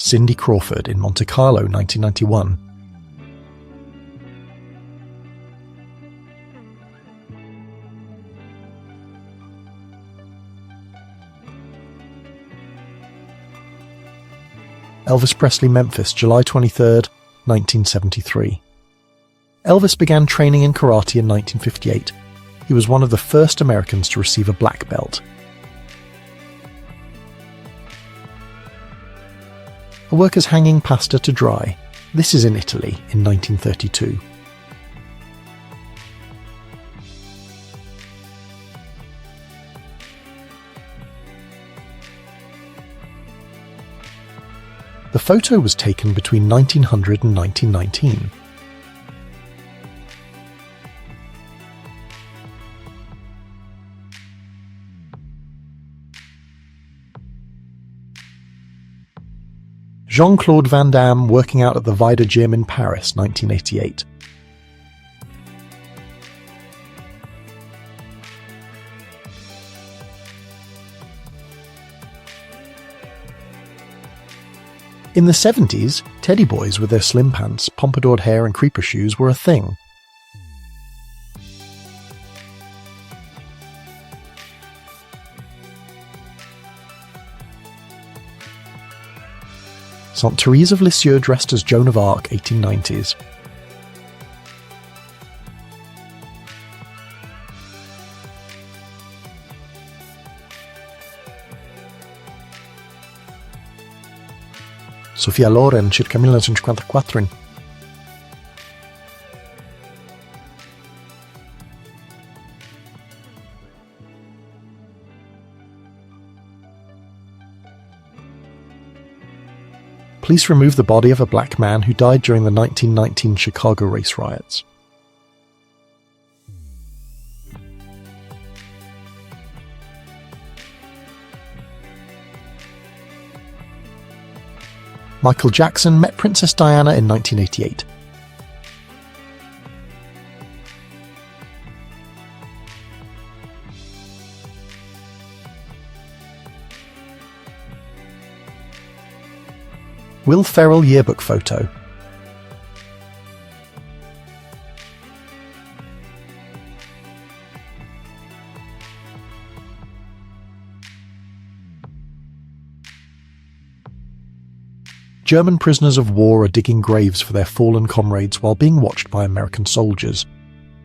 Cindy Crawford in Monte Carlo, 1991. Elvis Presley, Memphis, July 23, 1973. Elvis began training in karate in 1958. He was one of the first Americans to receive a black belt. A worker's hanging pasta to dry. This is in Italy in 1932. The photo was taken between 1900 and 1919. Jean-Claude Van Damme working out at the Vida Gym in Paris, 1988. In the 70s, teddy boys with their slim pants, pompadoured hair and creeper shoes were a thing. Saint Therese of Lisieux dressed as Joan of Arc, 1890s. Sofia Loren, circa 1954. Police removed the body of a black man who died during the 1919 Chicago race riots. Michael Jackson met Princess Diana in 1988. Will Ferrell yearbook photo. German prisoners of war are digging graves for their fallen comrades while being watched by American soldiers.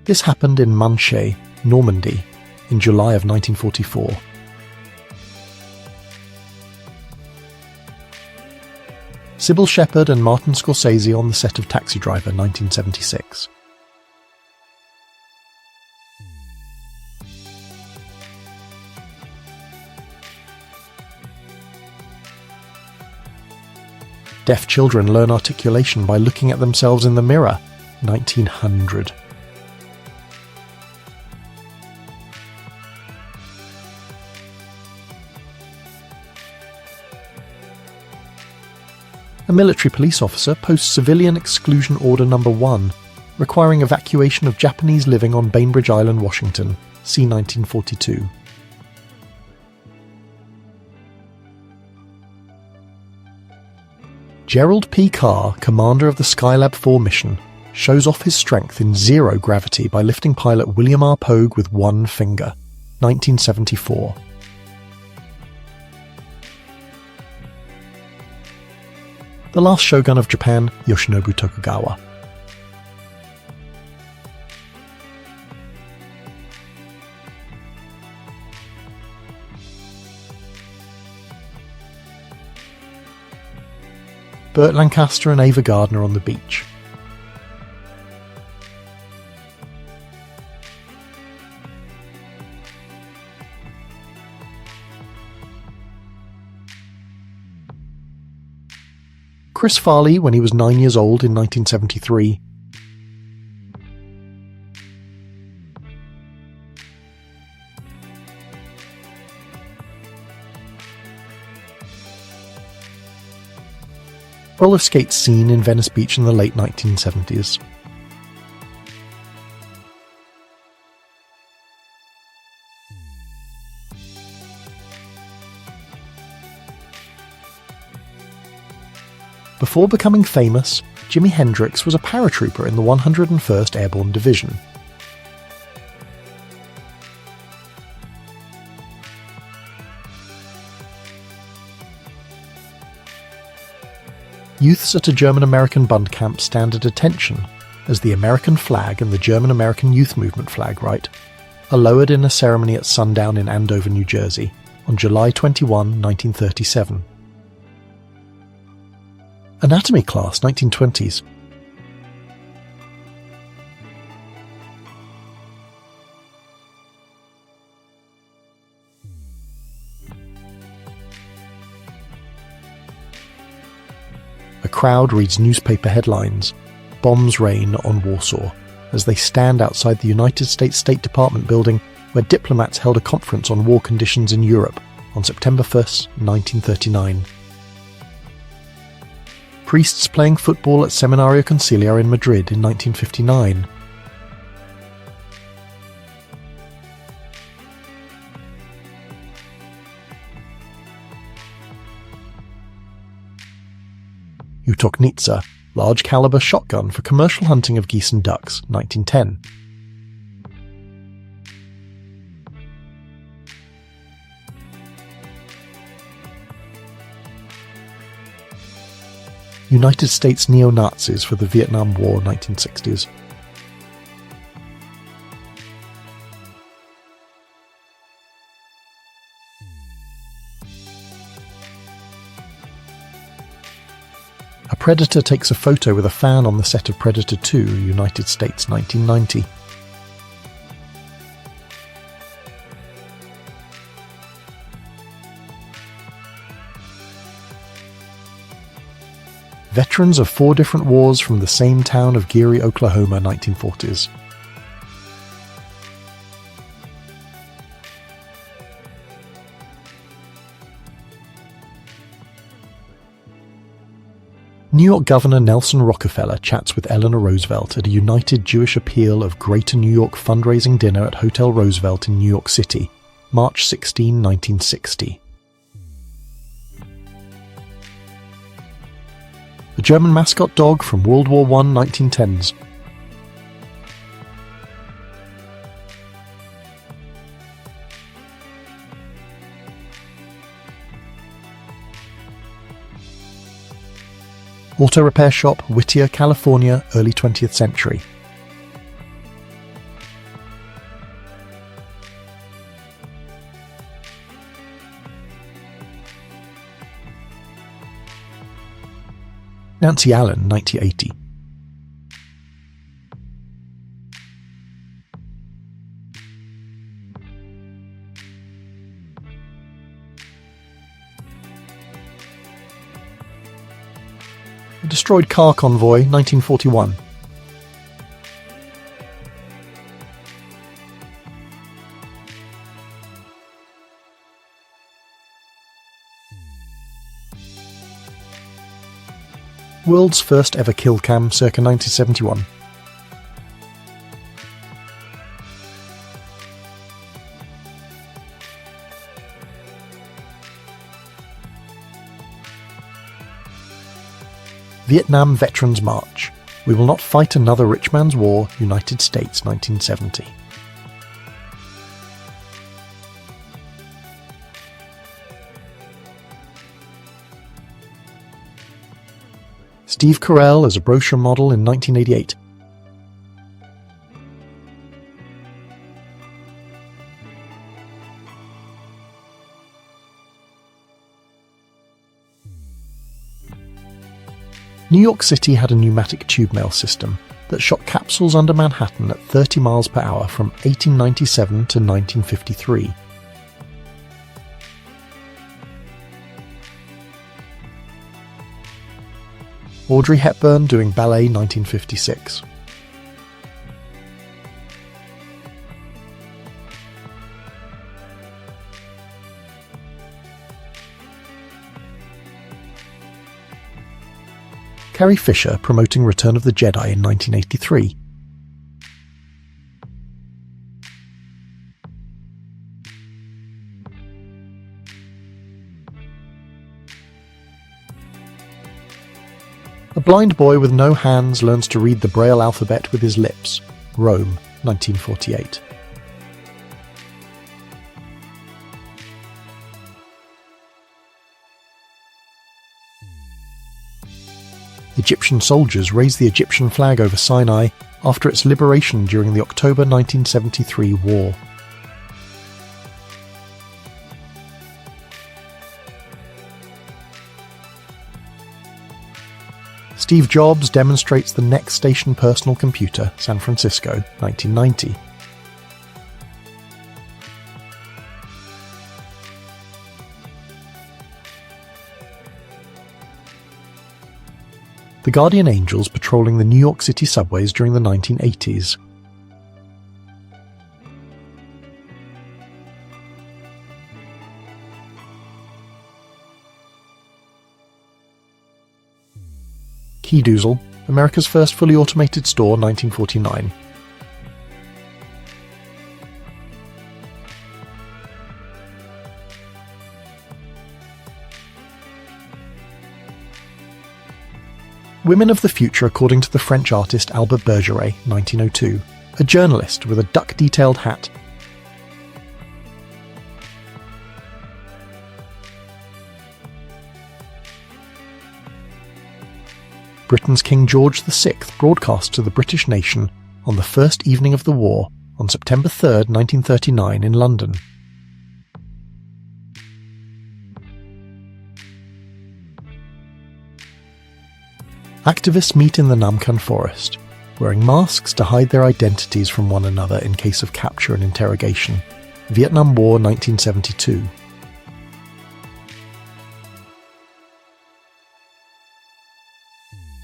This happened in Manchet, Normandy, in July of 1944. Sybil Shepherd and Martin Scorsese on the set of Taxi Driver, 1976. Deaf children learn articulation by looking at themselves in the mirror, 1900. A military police officer posts Civilian Exclusion Order No. 1, requiring evacuation of Japanese living on Bainbridge Island, Washington, c. 1942. Gerald P. Carr, commander of the Skylab 4 mission, shows off his strength in zero gravity by lifting pilot William R. Pogue with one finger, 1974. The last shogun of Japan, Yoshinobu Tokugawa. Burt Lancaster and Ava Gardner on the beach. Chris Farley when he was 9 years old in 1973. Roller skate scene in Venice Beach in the late 1970s. Before becoming famous, Jimi Hendrix was a paratrooper in the 101st Airborne Division. Youths at a German-American Bund camp stand at attention as the American flag and the German-American Youth Movement flag are lowered in a ceremony at sundown in Andover, New Jersey, on July 21, 1937. Anatomy class, 1920s. A crowd reads newspaper headlines, "Bombs rain on Warsaw," as they stand outside the United States State Department building where diplomats held a conference on war conditions in Europe on September 1st, 1939. Priests playing football at Seminario Conciliar in Madrid in 1959. Utoknitsa, large caliber shotgun for commercial hunting of geese and ducks, 1910. United States neo-Nazis for the Vietnam War, 1960s. A predator takes a photo with a fan on the set of Predator 2, United States, 1990. Veterans of 4 different wars from the same town of Geary, Oklahoma, 1940s. New York Governor Nelson Rockefeller chats with Eleanor Roosevelt at a United Jewish Appeal of Greater New York fundraising dinner at Hotel Roosevelt in New York City, March 16, 1960. A German mascot dog from World War I, 1910s. Auto repair shop, Whittier, California, early 20th century. Nancy Allen, 1980. A destroyed car convoy, 1941. World's first ever kill cam, circa 1971. Vietnam Veterans March. We will not fight another rich man's war, United States, 1970. Steve Carell as a brochure model in 1988. New York City had a pneumatic tube mail system that shot capsules under Manhattan at 30 miles per hour from 1897 to 1953. Audrey Hepburn doing ballet, 1956. Carrie Fisher promoting Return of the Jedi in 1983. A blind boy with no hands learns to read the Braille alphabet with his lips. Rome, 1948. Egyptian soldiers raised the Egyptian flag over Sinai after its liberation during the October 1973 war. Steve Jobs demonstrates the Next Station personal computer, San Francisco, 1990. The Guardian Angels patrolling the New York City subways during the 1980s. Keydoozle, America's first fully automated store, 1949. Women of the Future according to the French artist Albert Bergeret, 1902. A journalist with a duck-detailed hat. Britain's King George VI broadcast to the British nation on the first evening of the war on September 3, 1939 in London. Activists meet in the Namkan forest, wearing masks to hide their identities from one another in case of capture and interrogation. Vietnam War, 1972.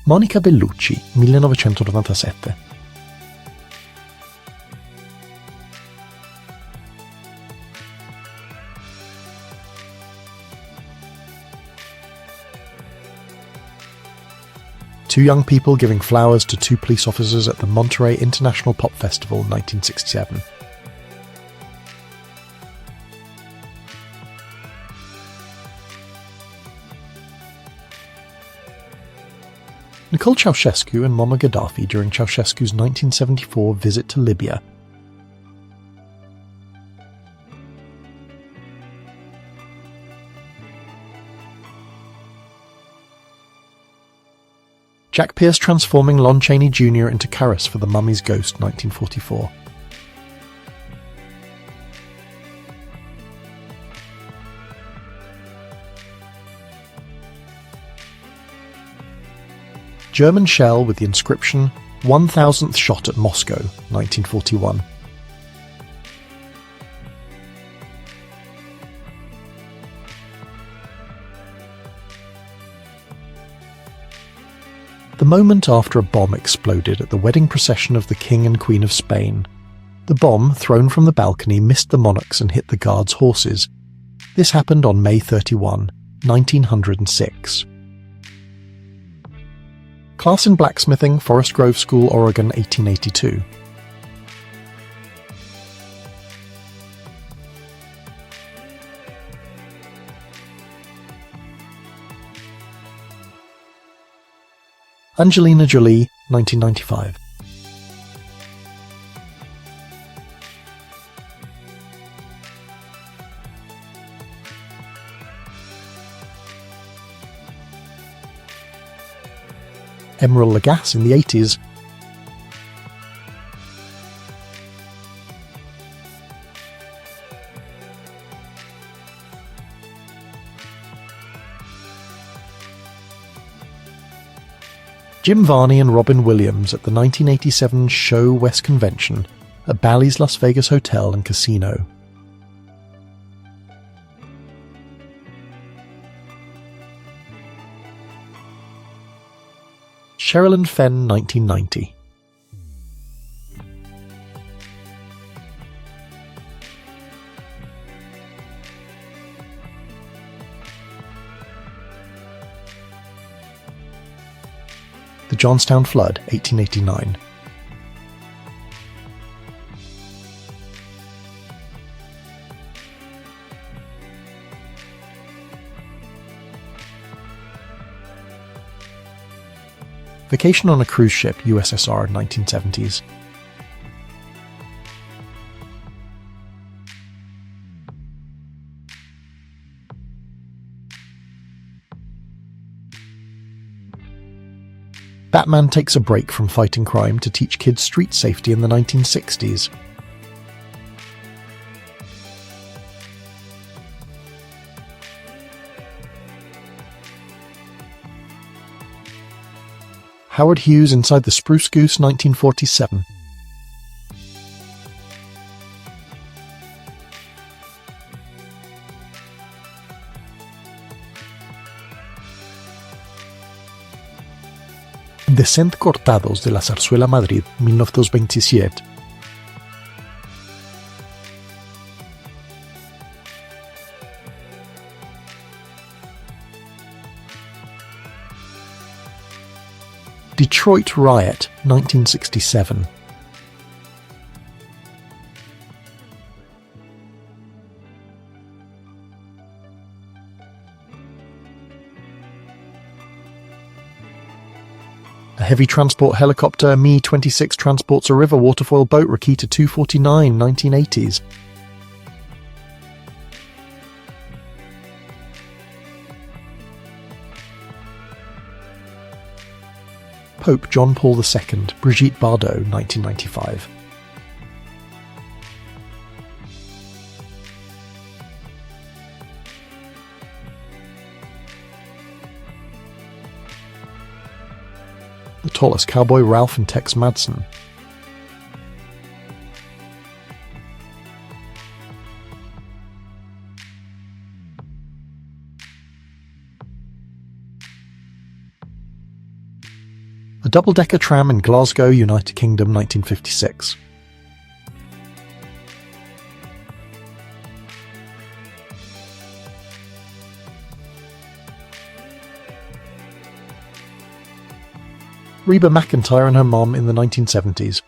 Monica Bellucci, 1997. Two young people giving flowers to two police officers at the Monterey International Pop Festival, 1967. Nicole Ceausescu and Muammar Gaddafi during Ceausescu's 1974 visit to Libya. Jack Pierce transforming Lon Chaney Jr. into Karis for The Mummy's Ghost, 1944. German shell with the inscription 1000th shot at Moscow, 1941. The moment after a bomb exploded at the wedding procession of the King and Queen of Spain. The bomb, thrown from the balcony, missed the monarchs and hit the guards' horses. This happened on May 31, 1906. Class in Blacksmithing, Forest Grove School, Oregon, 1882. Angelina Jolie, 1995. Emeril Lagasse in the 80s. Jim Varney and Robin Williams at the 1987 Show West Convention at Bally's Las Vegas Hotel and Casino. Sherilyn Fenn, 1990. The Johnstown Flood, 1889. Vacation on a Cruise Ship, USSR, 1970s. Batman takes a break from fighting crime to teach kids street safety in the 1960s. Howard Hughes inside the Spruce Goose, 1947. Descent cortados de la zarzuela Madrid, 1927. Detroit Riot, 1967. A heavy transport helicopter Mi-26 transports a river waterfoil boat Rakita 249, 1980s. Pope John Paul II, Brigitte Bardot, 1995. The Tallest Cowboy, Ralph and Tex Madsen. A double-decker tram in Glasgow, United Kingdom, 1956. Reba McEntire and her mom in the 1970s.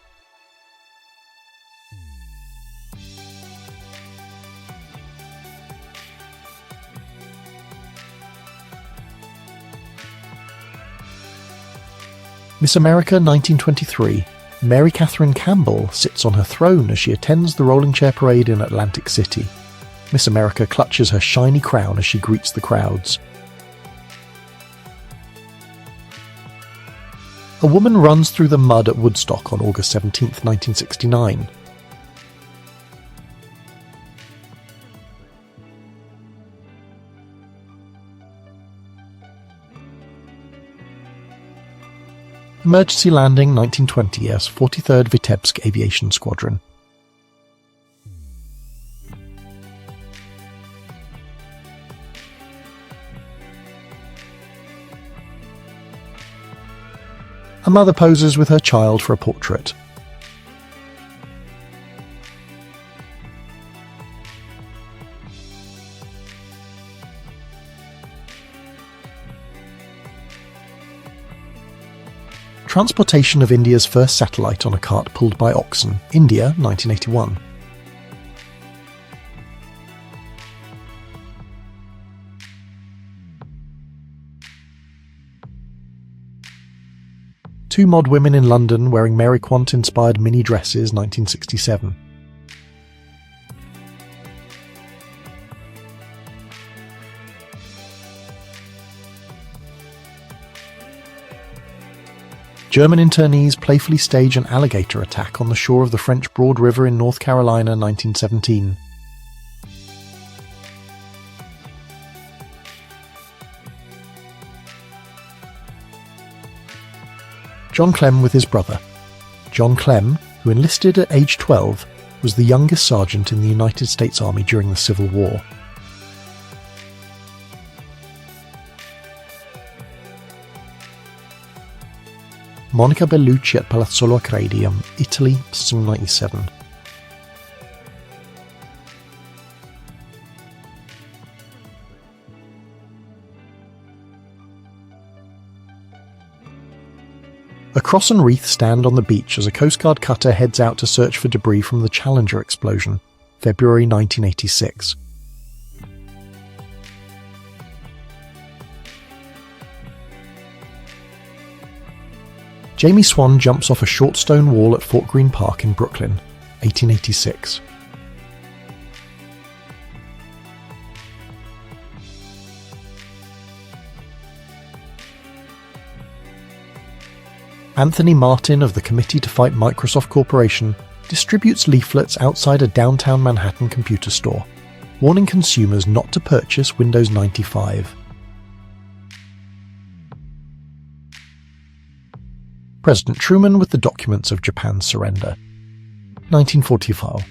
Miss America 1923. Mary Catherine Campbell sits on her throne as she attends the rolling chair parade in Atlantic City. Miss America clutches her shiny crown as she greets the crowds. A woman runs through the mud at Woodstock on August 17, 1969. Emergency landing 1920 as 43rd Vitebsk Aviation Squadron. A mother poses with her child for a portrait. Transportation of India's first satellite on a cart pulled by oxen, India, 1981. Two mod women in London wearing Mary Quant-inspired mini dresses, 1967. German internees playfully stage an alligator attack on the shore of the French Broad River in North Carolina, 1917. John Clem with his brother. John Clem, who enlisted at age 12, was the youngest sergeant in the United States Army during the Civil War. Monica Bellucci at Palazzolo Acredi, Italy, 1997. A cross and wreath stand on the beach as a Coast Guard cutter heads out to search for debris from the Challenger explosion, February 1986. Jamie Swan jumps off a short stone wall at Fort Greene Park in Brooklyn, 1886. Anthony Martin of the Committee to Fight Microsoft Corporation distributes leaflets outside a downtown Manhattan computer store, warning consumers not to purchase Windows 95. President Truman with the documents of Japan's surrender. 1945.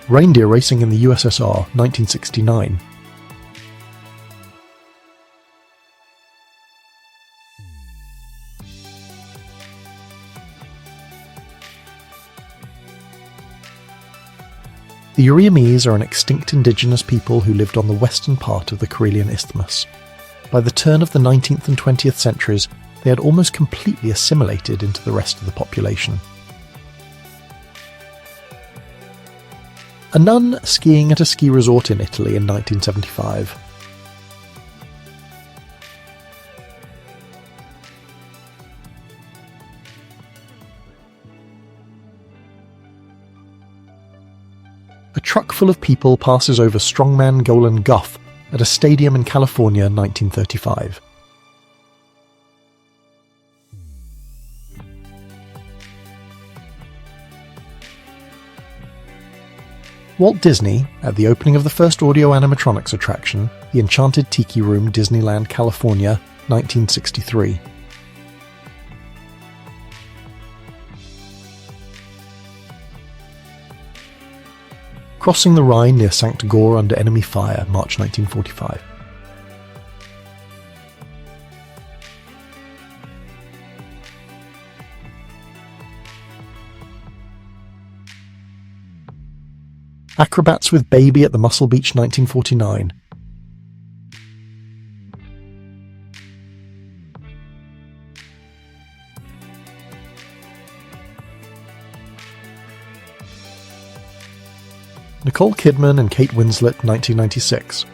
Reindeer racing in the USSR, 1969. The Uriamese are an extinct indigenous people who lived on the western part of the Karelian Isthmus. By the turn of the 19th and 20th centuries, they had almost completely assimilated into the rest of the population. A nun skiing at a ski resort in Italy in 1975. A truck full of people passes over strongman Golan Guth at a stadium in California in 1935. Walt Disney, at the opening of the first audio animatronics attraction, the Enchanted Tiki Room, Disneyland, California, 1963. Crossing the Rhine near Sankt Gor under enemy fire, March 1945. Acrobats with Baby at the Muscle Beach, 1949. Nicole Kidman and Kate Winslet, 1996.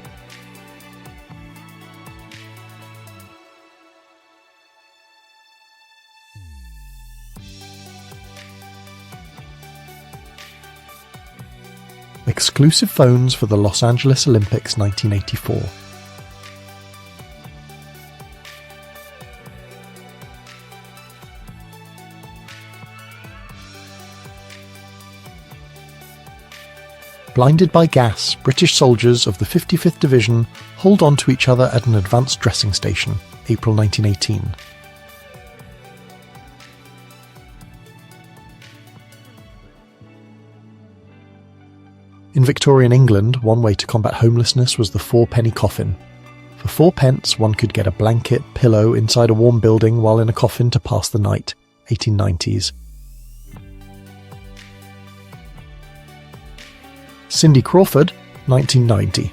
Exclusive phones for the Los Angeles Olympics, 1984. Blinded by gas, British soldiers of the 55th Division hold on to each other at an advanced dressing station, April 1918. In Victorian England, one way to combat homelessness was the four-penny coffin. For 4 pence, one could get a blanket, pillow inside a warm building while in a coffin to pass the night, 1890s. Cindy Crawford, 1990.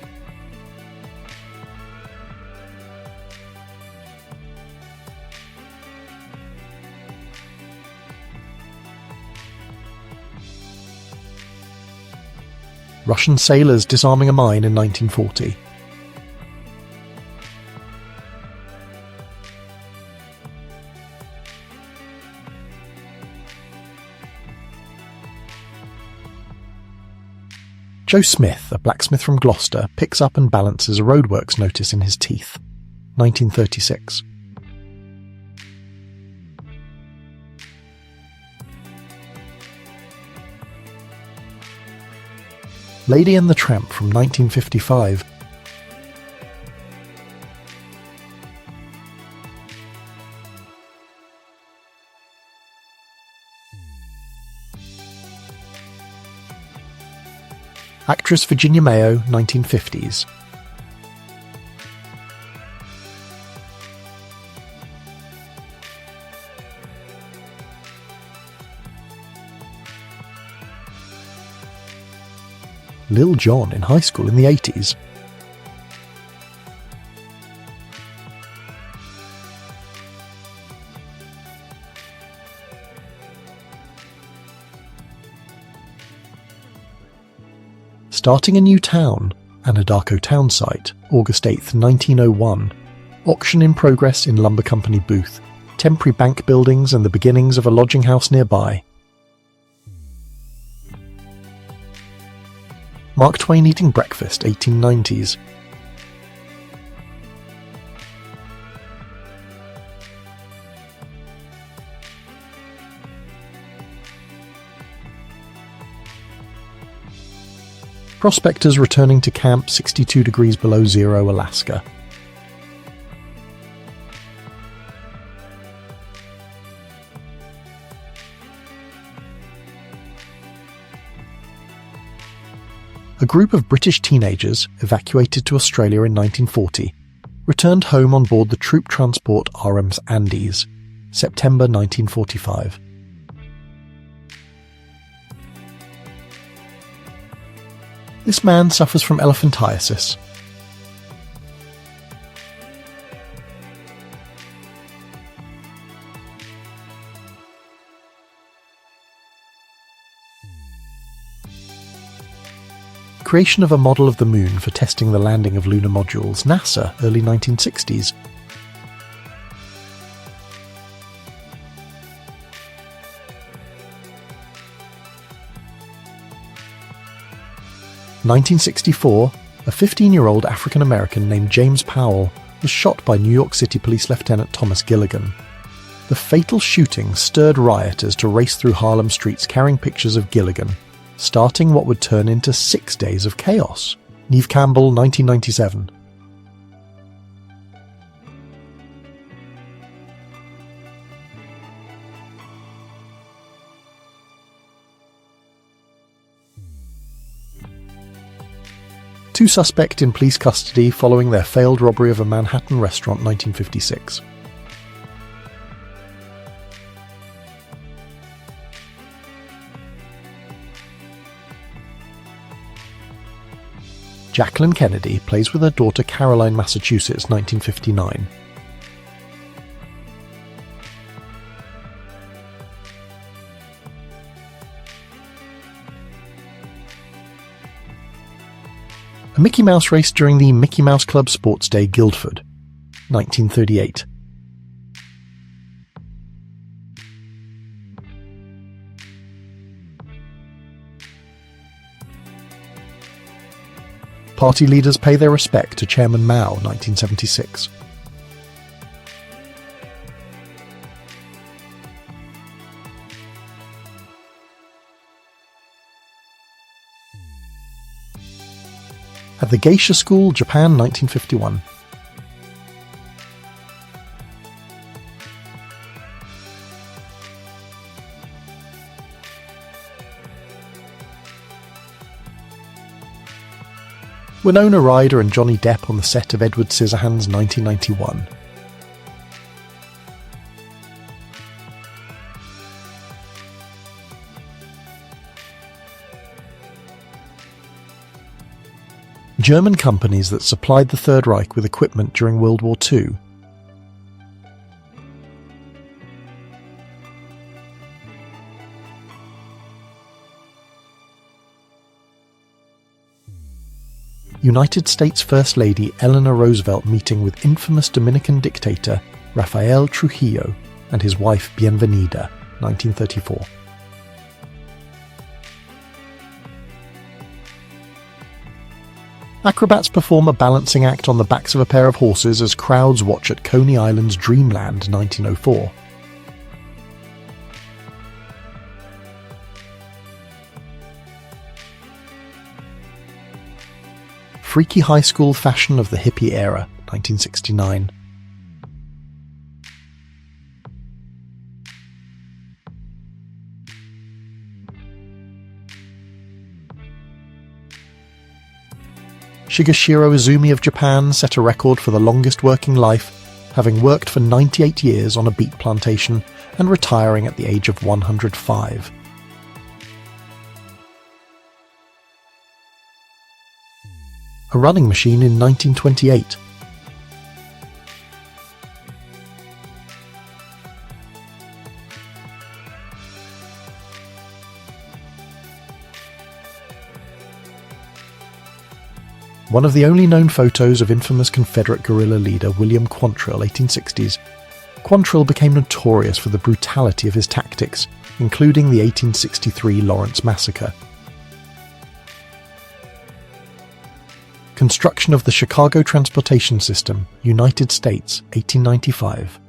Russian sailors disarming a mine in 1940. Joe Smith, a blacksmith from Gloucester, picks up and balances a roadworks notice in his teeth. 1936. Lady and the Tramp from 1955. Actress Virginia Mayo, 1950s. Lil Jon in high school in the 80s. Starting a new town, Anadarko Town Site, August 8, 1901. Auction in progress in Lumber Company booth. Temporary bank buildings and the beginnings of a lodging house nearby. Mark Twain eating breakfast, 1890s. Prospectors returning to camp 62 degrees below zero, Alaska. A group of British teenagers, evacuated to Australia in 1940, returned home on board the troop transport RMS Andes, September 1945. This man suffers from elephantiasis. Creation of a model of the moon for testing the landing of lunar modules, NASA, early 1960s. In 1964, a 15-year-old African-American named James Powell was shot by New York City Police Lieutenant Thomas Gilligan. The fatal shooting stirred rioters to race through Harlem streets carrying pictures of Gilligan, starting what would turn into 6 days of chaos. Neve Campbell, 1997. Two suspect in police custody following their failed robbery of a Manhattan restaurant, 1956. Jacqueline Kennedy plays with her daughter Caroline, Massachusetts, 1959. A Mickey Mouse race during the Mickey Mouse Club Sports Day, Guildford, 1938. Party leaders pay their respect to Chairman Mao, 1976. At the Geisha School, Japan, 1951. Winona Ryder and Johnny Depp on the set of Edward Scissorhands, 1991. German companies that supplied the Third Reich with equipment during World War II. United States First Lady Eleanor Roosevelt meeting with infamous Dominican dictator Rafael Trujillo and his wife Bienvenida, 1934. Acrobats perform a balancing act on the backs of a pair of horses as crowds watch at Coney Island's Dreamland, 1904. Freaky high school fashion of the hippie era, 1969. Shigeshiro Izumi of Japan set a record for the longest working life, having worked for 98 years on a beet plantation and retiring at the age of 105. A running machine in 1928. One of the only known photos of infamous Confederate guerrilla leader William Quantrill, 1860s, Quantrill became notorious for the brutality of his tactics, including the 1863 Lawrence Massacre. Construction of the Chicago Transportation System, United States, 1895.